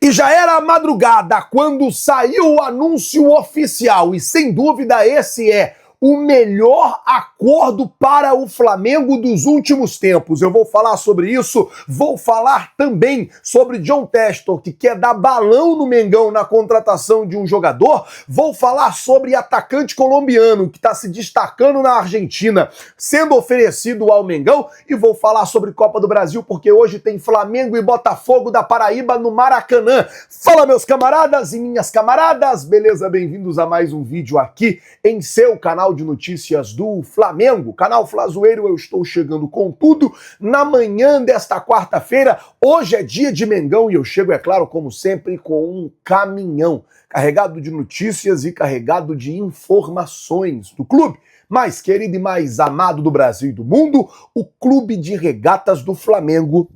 E já era a madrugada quando saiu o anúncio oficial, e sem dúvida esse é o melhor acordo para o Flamengo dos últimos tempos. Eu vou falar sobre isso, vou falar também sobre John Textor, que quer dar balão no Mengão na contratação de um jogador, vou falar sobre atacante colombiano que está se destacando na Argentina, sendo oferecido ao Mengão, e vou falar sobre Copa do Brasil, porque hoje tem Flamengo e Botafogo da Paraíba no Maracanã. Fala, meus camaradas e minhas camaradas, beleza? Bem-vindos a mais um vídeo aqui em seu canal de notícias do Flamengo, canal Flazoeiro. Eu estou chegando com tudo na manhã desta quarta-feira. Hoje é dia de Mengão e eu chego, é claro, como sempre, com um caminhão carregado de notícias e carregado de informações do clube mais querido e mais amado do Brasil e do mundo, o Clube de Regatas do Flamengo.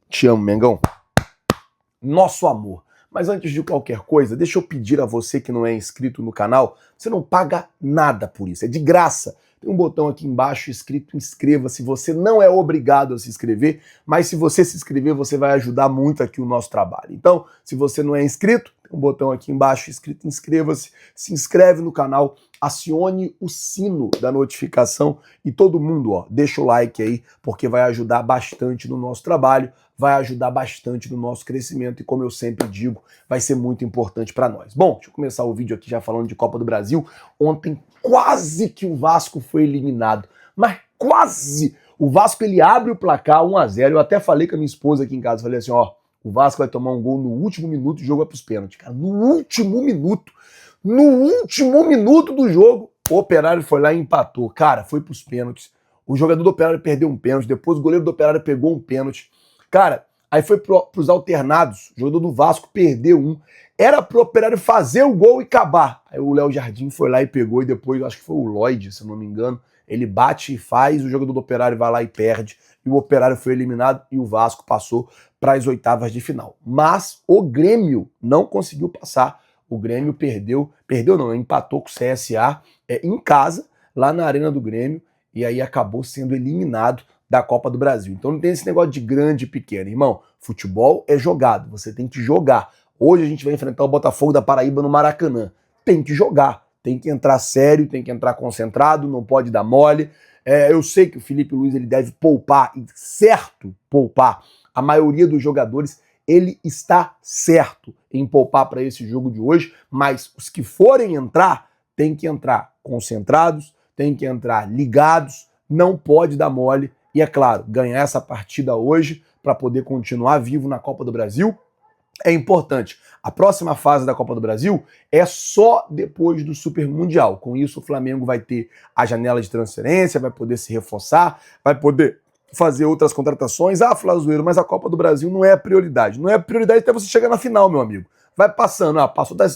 Te amo, Mengão. Nosso amor. Mas antes de qualquer coisa, deixa eu pedir a você que não é inscrito no canal, você não paga nada por isso, é de graça. Tem um botão aqui embaixo escrito inscreva-se, você não é obrigado a se inscrever, mas se você se inscrever, você vai ajudar muito aqui o nosso trabalho. Então, se você não é inscrito, tem um botão aqui embaixo escrito inscreva-se, se inscreve no canal, acione o sino da notificação e todo mundo, ó, deixa o like aí, porque vai ajudar bastante no nosso trabalho, vai ajudar bastante no nosso crescimento e, como eu sempre digo, vai ser muito importante para nós. Bom, deixa eu começar o vídeo aqui já falando de Copa do Brasil. Ontem quase que o Vasco foi eliminado, mas quase! O Vasco, ele abre o placar 1-0, eu até falei com a minha esposa aqui em casa, falei assim, ó, o Vasco vai tomar um gol no último minuto e o jogo vai pros pênaltis. Cara, no último minuto do jogo, o Operário foi lá e empatou. Cara, foi pros pênaltis. O jogador do Operário perdeu um pênalti, depois o goleiro do Operário pegou um pênalti. Cara, aí foi pros alternados, o jogador do Vasco perdeu um. Era pro Operário fazer o gol e acabar. Aí o Léo Jardim foi lá e pegou, e depois, acho que foi o Lloyd, se eu não me engano, ele bate e faz, o jogador do Operário vai lá e perde, e o Operário foi eliminado e o Vasco passou para as oitavas de final. Mas o Grêmio não conseguiu passar. O Grêmio empatou com o CSA em casa, lá na Arena do Grêmio, e aí acabou sendo eliminado da Copa do Brasil. Então não tem esse negócio de grande e pequeno, irmão. Futebol é jogado, você tem que jogar. Hoje a gente vai enfrentar o Botafogo da Paraíba no Maracanã. Tem que jogar, tem que entrar sério, tem que entrar concentrado, não pode dar mole. Eu sei que o Felipe Luiz ele deve poupar, e certo poupar, a maioria dos jogadores. Ele está certo em poupar para esse jogo de hoje, mas os que forem entrar, tem que entrar concentrados, tem que entrar ligados, não pode dar mole. E é claro, ganhar essa partida hoje para poder continuar vivo na Copa do Brasil é importante. A próxima fase da Copa do Brasil é só depois do Super Mundial. Com isso, o Flamengo vai ter a janela de transferência, vai poder se reforçar, vai poder fazer outras contratações. Ah, Flazoeiro, mas a Copa do Brasil não é a prioridade. Não é a prioridade até você chegar na final, meu amigo. Vai passando, passou da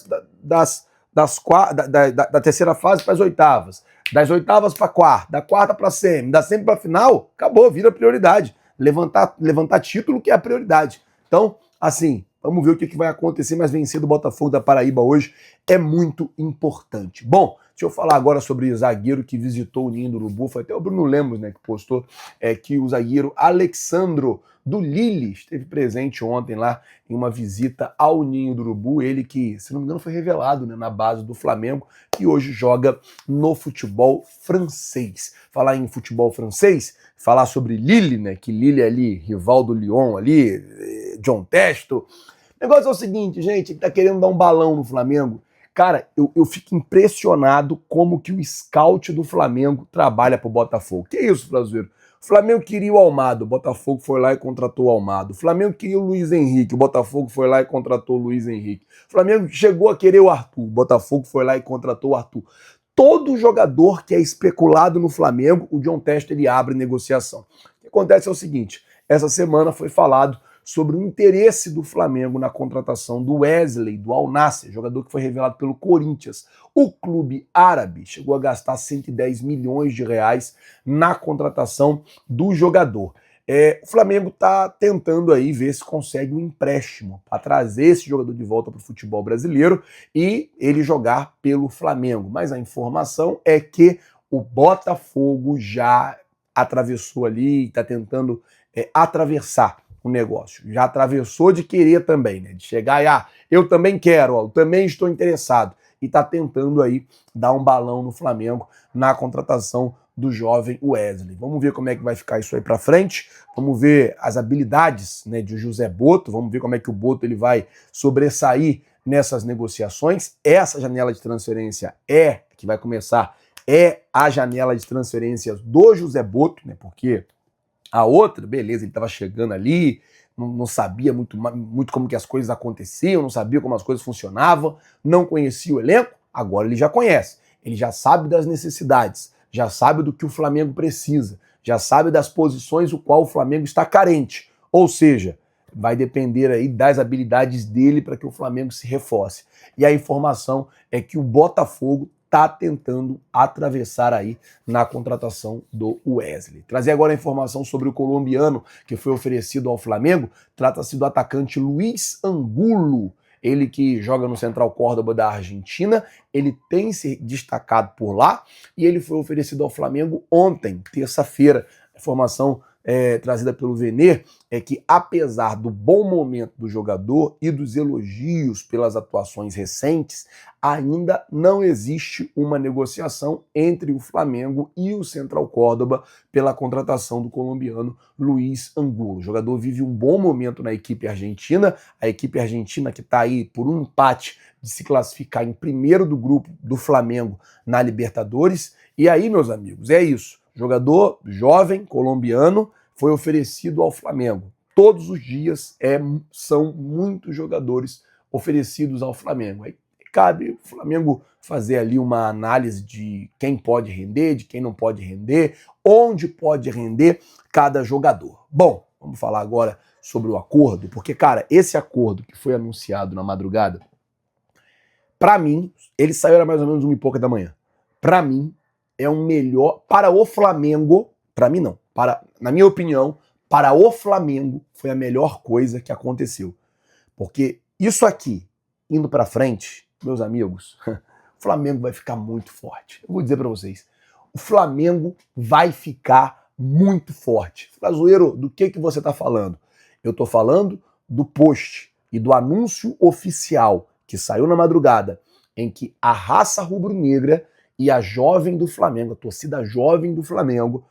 terceira fase para as oitavas, das oitavas para a quarta, da quarta para a semi, da semi para a final, acabou, vira prioridade. Levantar título que é a prioridade. Então, assim, vamos ver o que vai acontecer, mas vencer do Botafogo da Paraíba hoje é muito importante. Bom, deixa eu falar agora sobre o zagueiro que visitou o Ninho do Urubu. Foi até o Bruno Lemos, né, que postou que o zagueiro Alexandro do Lille esteve presente ontem lá em uma visita ao Ninho do Urubu. Ele que, se não me engano, foi revelado, né, na base do Flamengo e hoje joga no futebol francês. Falar em futebol francês, falar sobre Lille, né, que Lille é ali, rival do Lyon ali, John Textor. O negócio é o seguinte, gente, ele tá querendo dar um balão no Flamengo. Cara, eu fico impressionado como que o scout do Flamengo trabalha pro Botafogo. Que isso, Flazoeiro? O Flamengo queria o Almada, o Botafogo foi lá e contratou o Almada. O Flamengo queria o Luiz Henrique, o Botafogo foi lá e contratou o Luiz Henrique. O Flamengo chegou a querer o Arthur, o Botafogo foi lá e contratou o Arthur. Todo jogador que é especulado no Flamengo, o John Textor ele abre negociação. O que acontece é o seguinte, essa semana foi falado sobre o interesse do Flamengo na contratação do Wesley, do Al Nassr, jogador que foi revelado pelo Corinthians. O clube árabe chegou a gastar 110 milhões de reais na contratação do jogador. O Flamengo está tentando aí ver se consegue um empréstimo para trazer esse jogador de volta para o futebol brasileiro e ele jogar pelo Flamengo. Mas a informação é que o Botafogo já atravessou ali, está tentando atravessar o negócio. Já atravessou de querer também, né? De chegar e, eu também quero, eu também estou interessado. E tá tentando aí dar um balão no Flamengo na contratação do jovem Wesley. Vamos ver como é que vai ficar isso aí para frente. Vamos ver as habilidades, né, de José Botto. Vamos ver como é que o Botto ele vai sobressair nessas negociações. Essa janela de transferência que vai começar, a janela de transferências do José Botto, né? Porque a outra, beleza, ele estava chegando ali, não sabia muito como que as coisas aconteciam, não sabia como as coisas funcionavam, não conhecia o elenco. Agora ele já conhece, ele já sabe das necessidades, já sabe do que o Flamengo precisa, já sabe das posições o qual o Flamengo está carente. Ou seja, vai depender aí das habilidades dele para que o Flamengo se reforce. E a informação é que o Botafogo está tentando atravessar aí na contratação do Wesley. Trazer agora a informação sobre o colombiano que foi oferecido ao Flamengo. Trata-se do atacante Luiz Angulo. Ele que joga no Central Córdoba da Argentina, ele tem se destacado por lá e ele foi oferecido ao Flamengo ontem, terça-feira. A informação trazida pelo Venê é que, apesar do bom momento do jogador e dos elogios pelas atuações recentes, ainda não existe uma negociação entre o Flamengo e o Central Córdoba pela contratação do colombiano Luiz Angulo. O jogador vive um bom momento na equipe argentina, a equipe argentina que está aí por um empate de se classificar em primeiro do grupo do Flamengo na Libertadores. E aí, meus amigos, é isso. Jogador jovem, colombiano, foi oferecido ao Flamengo. Todos os dias são muitos jogadores oferecidos ao Flamengo. Aí cabe o Flamengo fazer ali uma análise de quem pode render, de quem não pode render, onde pode render cada jogador. Bom, vamos falar agora sobre o acordo, porque, cara, esse acordo que foi anunciado na madrugada, para mim, ele saiu era mais ou menos 1h pouca da manhã. Para mim, é um melhor para o Flamengo, para mim não, na minha opinião, para o Flamengo foi a melhor coisa que aconteceu. Porque isso aqui, indo para frente, meus amigos, o Flamengo vai ficar muito forte. Eu vou dizer para vocês, o Flamengo vai ficar muito forte. Flazoeiro, do que você está falando? Eu estou falando do post e do anúncio oficial que saiu na madrugada, em que a raça rubro-negra e a jovem do Flamengo, a torcida jovem do Flamengo,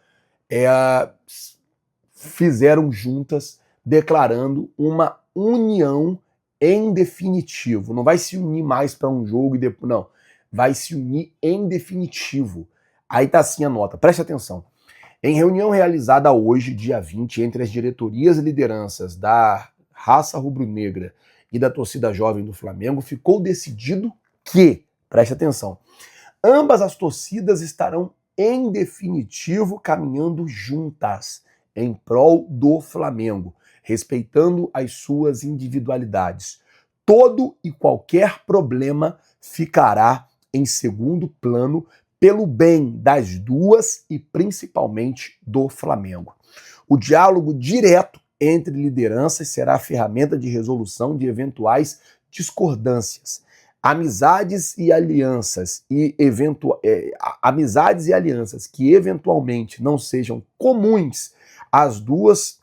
fizeram juntas, declarando uma união em definitivo. Não vai se unir mais para um jogo e depois, não. Vai se unir em definitivo. Aí tá assim a nota, preste atenção. Em reunião realizada hoje, dia 20, entre as diretorias e lideranças da raça rubro-negra e da torcida jovem do Flamengo, ficou decidido que, preste atenção, ambas as torcidas estarão, em definitivo, caminhando juntas em prol do Flamengo, respeitando as suas individualidades. Todo e qualquer problema ficará em segundo plano pelo bem das duas e principalmente do Flamengo. O diálogo direto entre lideranças será a ferramenta de resolução de eventuais discordâncias. Amizades e alianças que eventualmente não sejam comuns às duas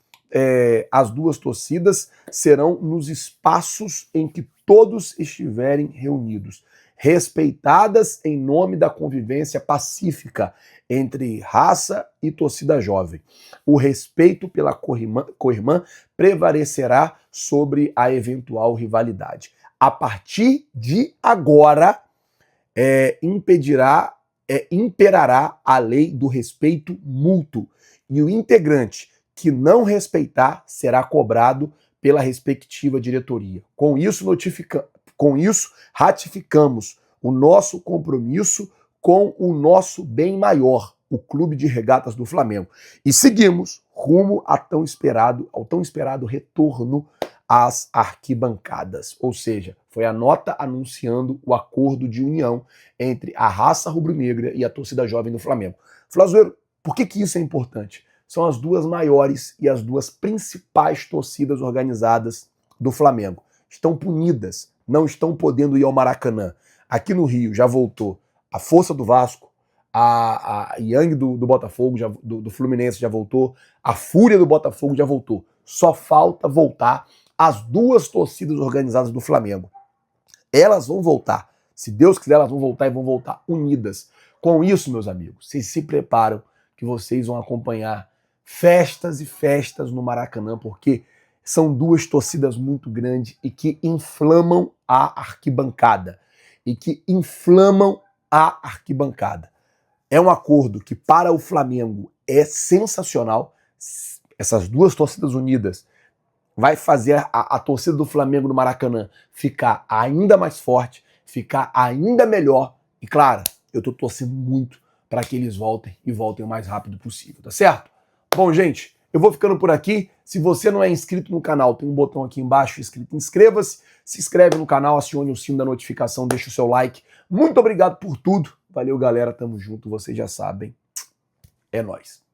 torcidas serão nos espaços em que todos estiverem reunidos, respeitadas em nome da convivência pacífica entre raça e torcida jovem. O respeito pela co-irmã prevalecerá sobre a eventual rivalidade. A partir de agora, imperará a lei do respeito mútuo e o integrante que não respeitar será cobrado pela respectiva diretoria. Com isso, ratificamos o nosso compromisso com o nosso bem maior, o Clube de Regatas do Flamengo. E seguimos rumo ao tão esperado retorno às arquibancadas. Ou seja, foi a nota anunciando o acordo de união entre a raça rubro-negra e a torcida jovem do Flamengo. Flazoeiro, por que isso é importante? São as duas maiores e as duas principais torcidas organizadas do Flamengo. Estão punidas, não estão podendo ir ao Maracanã. Aqui no Rio já voltou a Força do Vasco, a Yang do Botafogo, do Fluminense já voltou, a Fúria do Botafogo já voltou. Só falta voltar as duas torcidas organizadas do Flamengo. Elas vão voltar. Se Deus quiser, elas vão voltar e vão voltar unidas. Com isso, meus amigos, vocês se preparam que vocês vão acompanhar festas e festas no Maracanã, porque são duas torcidas muito grandes e que inflamam a arquibancada. É um acordo que para o Flamengo é sensacional. Essas duas torcidas unidas vai fazer a torcida do Flamengo no Maracanã ficar ainda mais forte, ficar ainda melhor. E claro, eu tô torcendo muito para que eles voltem e voltem o mais rápido possível, tá certo? Bom, gente, eu vou ficando por aqui. Se você não é inscrito no canal, tem um botão aqui embaixo escrito inscreva-se. Se inscreve no canal, acione o sino da notificação, deixa o seu like. Muito obrigado por tudo. Valeu, galera. Tamo junto. Vocês já sabem. É nóis.